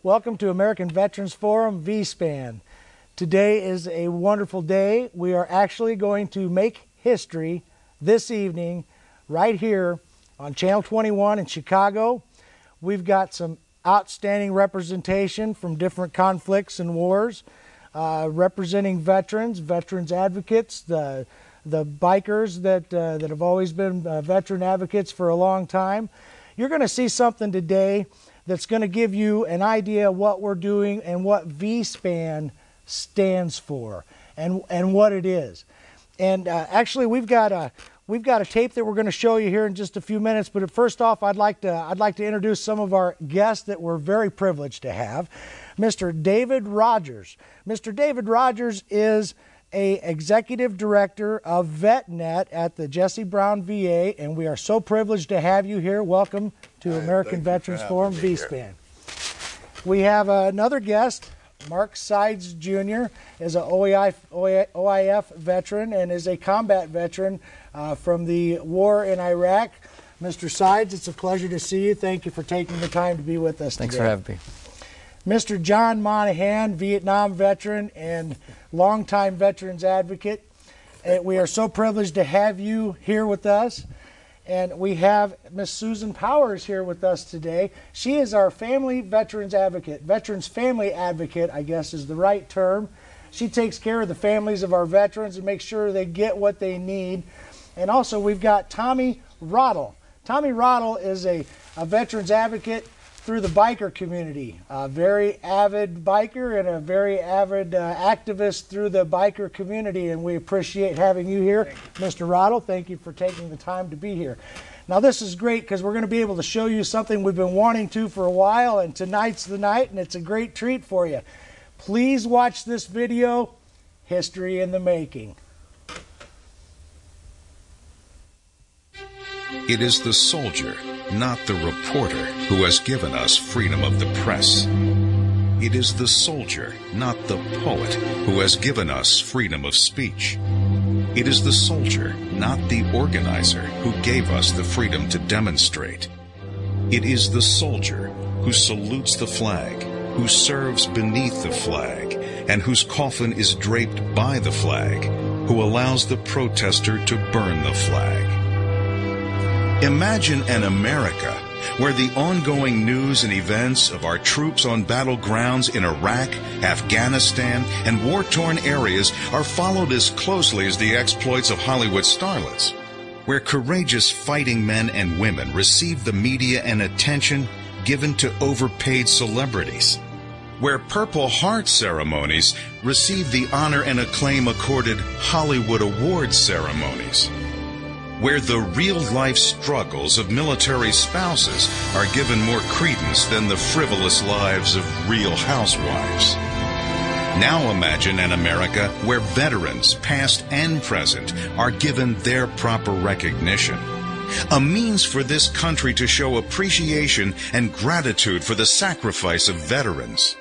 Welcome to American Veterans Forum V-Spann. Today is a wonderful day. We are actually going to make history this evening right here on Channel 21 in Chicago. We've got some outstanding representation from different conflicts and wars, representing veterans, veterans advocates, the bikers that have always been veteran advocates for a long time. You're going to see something today that's going to give you an idea of what we're doing and what V-Spann stands for and what it is. And actually, we've got a tape that we're going to show you here in just a few minutes. But first off, I'd like to introduce some of our guests that we're very privileged to have. Mr. David Rodgers. Mr. David Rodgers is a executive director of VetNet at the Jesse Brown VA, and we are so privileged to have you here. Welcome to American Veterans Forum V-Spann. We have another guest, Mark Sides Jr. is an OIF veteran and is a combat veteran from the war in Iraq. Mr. Sides, it's a pleasure to see you. Thank you for taking the time to be with us today. Thanks for having me. Mr. John Monaghan, Vietnam veteran and longtime veterans advocate. We are so privileged to have you here with us. And we have Miss Susan Powers here with us today. She is our family veterans advocate. Veterans family advocate, I guess, is the right term. She takes care of the families of our veterans and makes sure they get what they need. And also we've got Tommy Rotto. Tommy Rotto is a veterans advocate through the biker community. A very avid biker and a very avid activist through the biker community, and we appreciate having you here. Mr. Rotto, thank you for taking the time to be here. Now this is great because we're going to be able to show you something we've been wanting to for a while, and tonight's the night, and it's a great treat for you. Please watch this video, History in the Making. It is the soldier, not the reporter, who has given us freedom of the press. It is the soldier, not the poet, who has given us freedom of speech. It is the soldier, not the organizer, who gave us the freedom to demonstrate. It is the soldier who salutes the flag, who serves beneath the flag, and whose coffin is draped by the flag, who allows the protester to burn the flag. Imagine an America where the ongoing news and events of our troops on battlegrounds in Iraq, Afghanistan, and war-torn areas are followed as closely as the exploits of Hollywood starlets, where courageous fighting men and women receive the media and attention given to overpaid celebrities, where Purple Heart ceremonies receive the honor and acclaim accorded Hollywood Awards ceremonies, where the real-life struggles of military spouses are given more credence than the frivolous lives of real housewives. Now imagine an America where veterans, past and present, are given their proper recognition. A means for this country to show appreciation and gratitude for the sacrifice of veterans.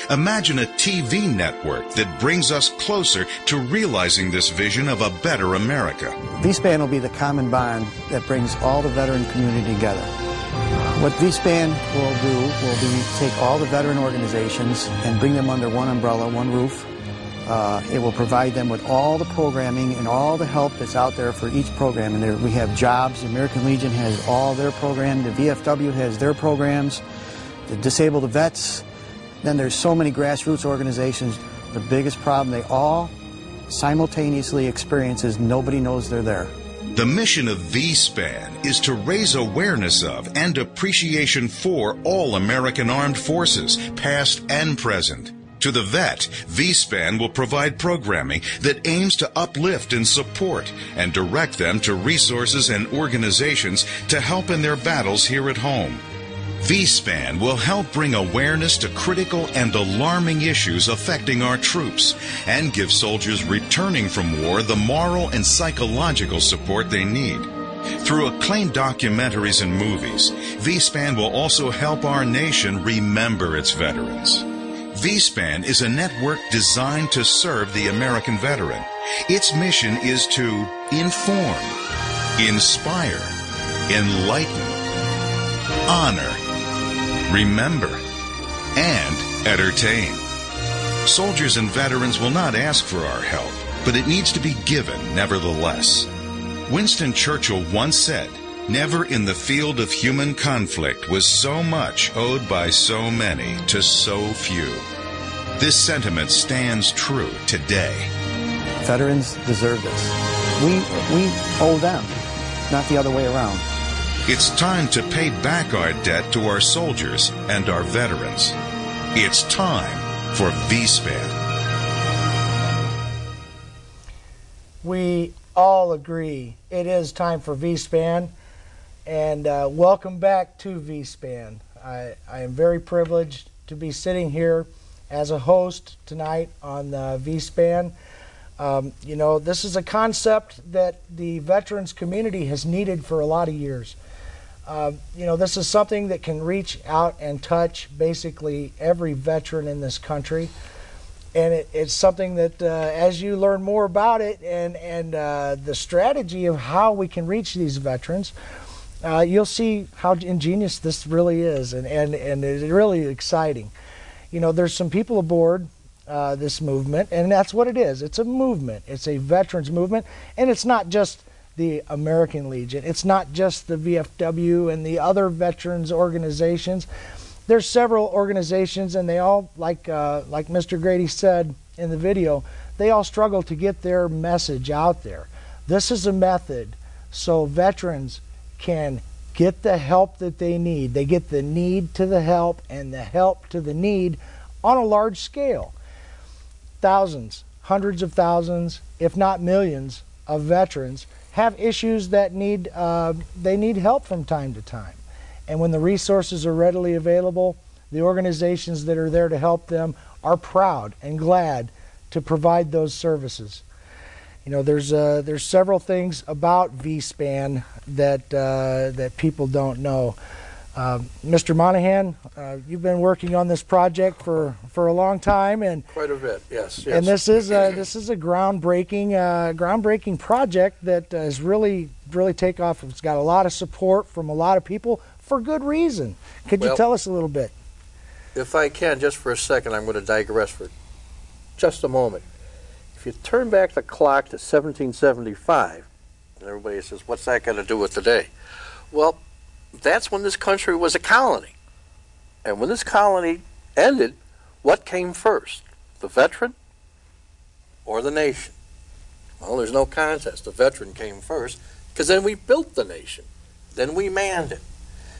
Imagine a TV network that brings us closer to realizing this vision of a better America. V-Spann will be the common bond that brings all the veteran community together. What V-Spann will do will be take all the veteran organizations and bring them under one umbrella, one roof. It will provide them with all the programming and all the help that's out there for each program. And there, we have jobs. The American Legion has all their programs. The VFW has their programs. The Disabled Vets. Then there's so many grassroots organizations. The biggest problem they all simultaneously experience is nobody knows they're there. The mission of V-Spann is to raise awareness of and appreciation for all American armed forces, past and present. To the vet, V-Spann will provide programming that aims to uplift and support and direct them to resources and organizations to help in their battles here at home. V-Spann will help bring awareness to critical and alarming issues affecting our troops and give soldiers returning from war the moral and psychological support they need. Through acclaimed documentaries and movies, V-Spann will also help our nation remember its veterans. V-Spann is a network designed to serve the American veteran. Its mission is to inform, inspire, enlighten, honor, remember, and entertain. Soldiers and veterans will not ask for our help, but it needs to be given nevertheless. Winston Churchill once said, "Never in the field of human conflict was so much owed by so many to so few." This sentiment stands true today. Veterans deserve this. We owe them, not the other way around. It's time to pay back our debt to our soldiers and our veterans. It's time for V-Spann. We all agree it is time for V-Spann, and welcome back to V-Spann. I am very privileged to be sitting here as a host tonight on V-Spann. You know, this is a concept that the veterans community has needed for a lot of years. You know, this is something that can reach out and touch basically every veteran in this country. And it's something that as you learn more about it and the strategy of how we can reach these veterans, you'll see how ingenious this really is, and it's really exciting. You know, there's some people aboard this movement, and that's what it is. It's a movement. It's a veterans movement, and it's not just the American Legion. It's not just the VFW and the other veterans organizations. There's several organizations, and they all, like Mr. Grady said in the video, they all struggle to get their message out there. This is a method so veterans can get the help that they need. They get the need to the help and the help to the need on a large scale. Thousands, hundreds of thousands, if not millions of veterans have issues that they need help from time to time. And when the resources are readily available, the organizations that are there to help them are proud and glad to provide those services. You know, there's several things about V-Spann that people don't know. Mr. Monaghan, you've been working on this project for a long time, and quite a bit, yes. And this is a groundbreaking project that has really take off. It's got a lot of support from a lot of people for good reason. Could you tell us a little bit? If I can, just for a second, I'm going to digress for just a moment. If you turn back the clock to 1775, and everybody says, what's that got to do with today? Well, that's when this country was a colony. And when this colony ended, what came first? The veteran or the nation? Well, there's no contest. The veteran came first, because then we built the nation. Then we manned it.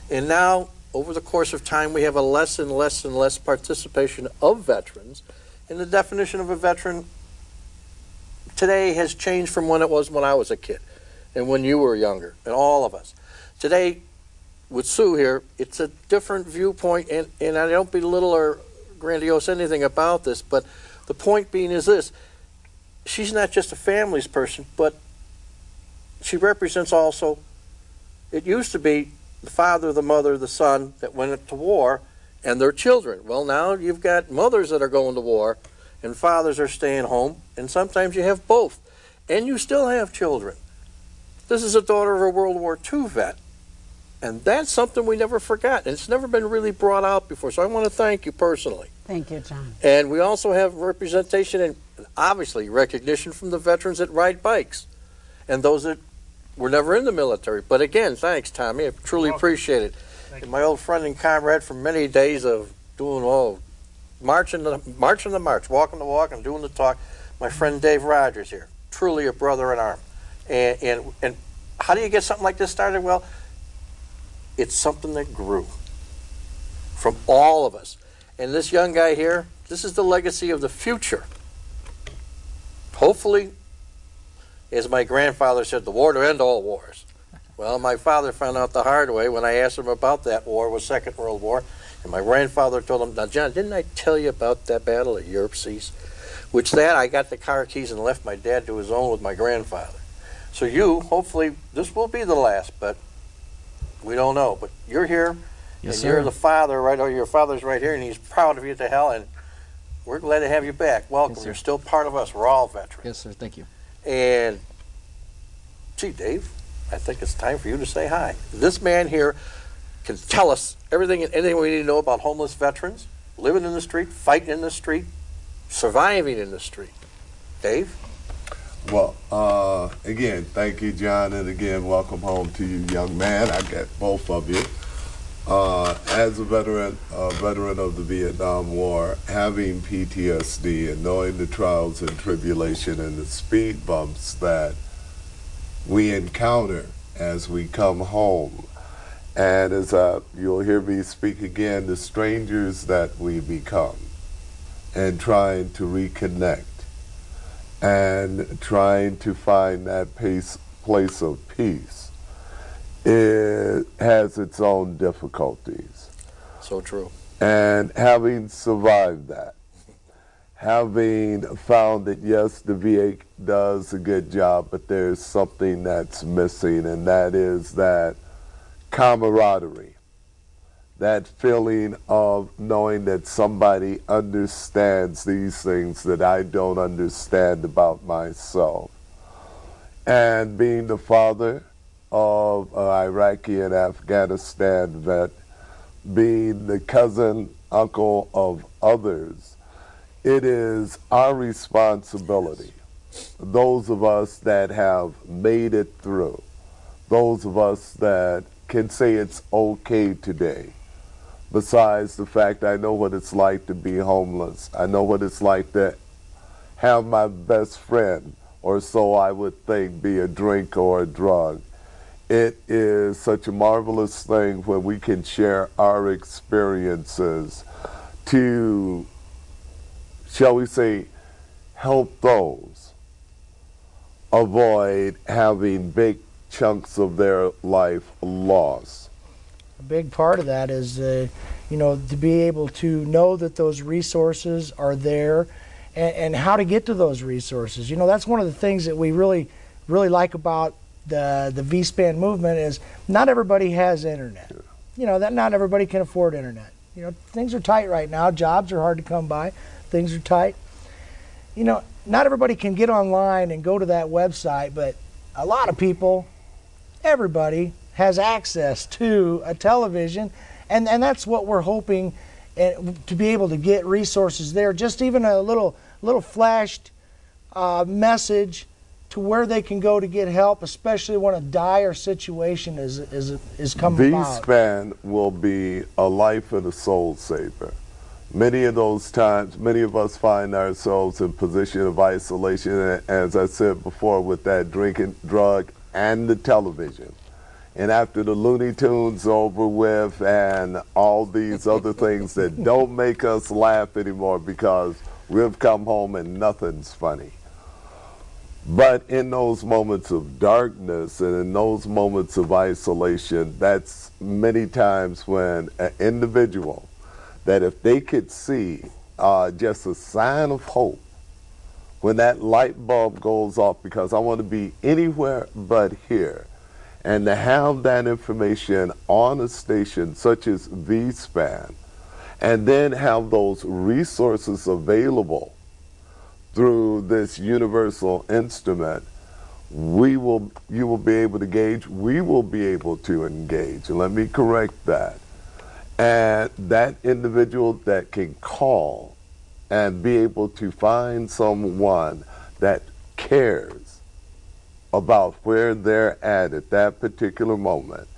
And now, over the course of time, we have a less and less and less participation of veterans. And the definition of a veteran today has changed from when it was when I was a kid and when you were younger, and all of us. Today, with Sue here, it's a different viewpoint, and I don't belittle or grandiose anything about this, but the point being is this: she's not just a family's person, but she represents also, it used to be the father, the mother, the son that went to war, and their children. Well, now you've got mothers that are going to war, and fathers are staying home, and sometimes you have both, and you still have children. This is a daughter of a World War II vet, and that's something we never forgot, and it's never been really brought out before, so I want to thank you personally. Thank you, John. And we also have representation and obviously recognition from the veterans that ride bikes and those that were never in the military. But again, thanks, Tommy. I truly appreciate it. And my old friend and comrade from many days of doing, marching the march, walking the walk, and doing the talk, my friend Dave Rodgers here. Truly a brother in arms. And how do you get something like this started? Well, it's something that grew from all of us. And this young guy here, This is the legacy of the future. Hopefully, as my grandfather said, the war to end all wars. Well, my father found out the hard way when I asked him about that war, was Second World War, and my grandfather told him, now, John, didn't I tell you about that battle at Europe Seas? Which that, I got the car keys and left my dad to his own with my grandfather. So you, hopefully, this will be the last, but we don't know. But you're here, Yes, and sir. you're the father, right? Oh, your father's right here, and he's proud of you to hell, and we're glad to have you back. Welcome. Yes, sir. You're still part of us. We're all veterans. Yes, sir. Thank you. And, gee, Dave, I think it's time for you to say hi. This man here can tell us anything we need to know about homeless veterans, living in the street, fighting in the street, surviving in the street. Dave? Well, again, thank you, John, and again, welcome home to you, young man. I get both of you. As a veteran of the Vietnam War, having PTSD and knowing the trials and tribulation and the speed bumps that we encounter as we come home, and as you'll hear me speak again, the strangers that we become, and trying to reconnect, and trying to find that place of peace, it has its own difficulties. So true. And having survived that, having found that yes, the VA does a good job, but there's something that's missing, and that is that camaraderie, that feeling of knowing that somebody understands these things that I don't understand about myself. And being the father of an Iraqi and Afghanistan vet, being the cousin, uncle of others, it is our responsibility, those of us that have made it through, those of us that can say it's okay today. Besides the fact I know what it's like to be homeless, I know what it's like to have my best friend, or so I would think, be a drink or a drug. It is such a marvelous thing when we can share our experiences to, shall we say, help those avoid having big chunks of their life lost. A big part of that is, to be able to know that those resources are there, and how to get to those resources. That's one of the things that we really, really like about the V-Spann movement is not everybody has internet. That not everybody can afford internet. Things are tight right now. Jobs are hard to come by. Things are tight. Not everybody can get online and go to that website, but a lot of people, everybody, has access to a television, and that's what we're hoping, to be able to get resources there. Just even a little flashed message to where they can go to get help, especially when a dire situation is coming about. V-Spann will be a life and a soul saver. Many of those times, many of us find ourselves in position of isolation, and as I said before, with that drinking, drug, and the television. And after the Looney Tunes over with and all these other things that don't make us laugh anymore because we've come home and nothing's funny. But in those moments of darkness and in those moments of isolation, that's many times when an individual, that if they could see just a sign of hope, when that light bulb goes off, because I want to be anywhere but here, and to have that information on a station such as V-Spann, and then have those resources available through this universal instrument, you will be able to gauge, we will be able to engage. And let me correct that. And that individual that can call and be able to find someone that cares about where they're at that particular moment,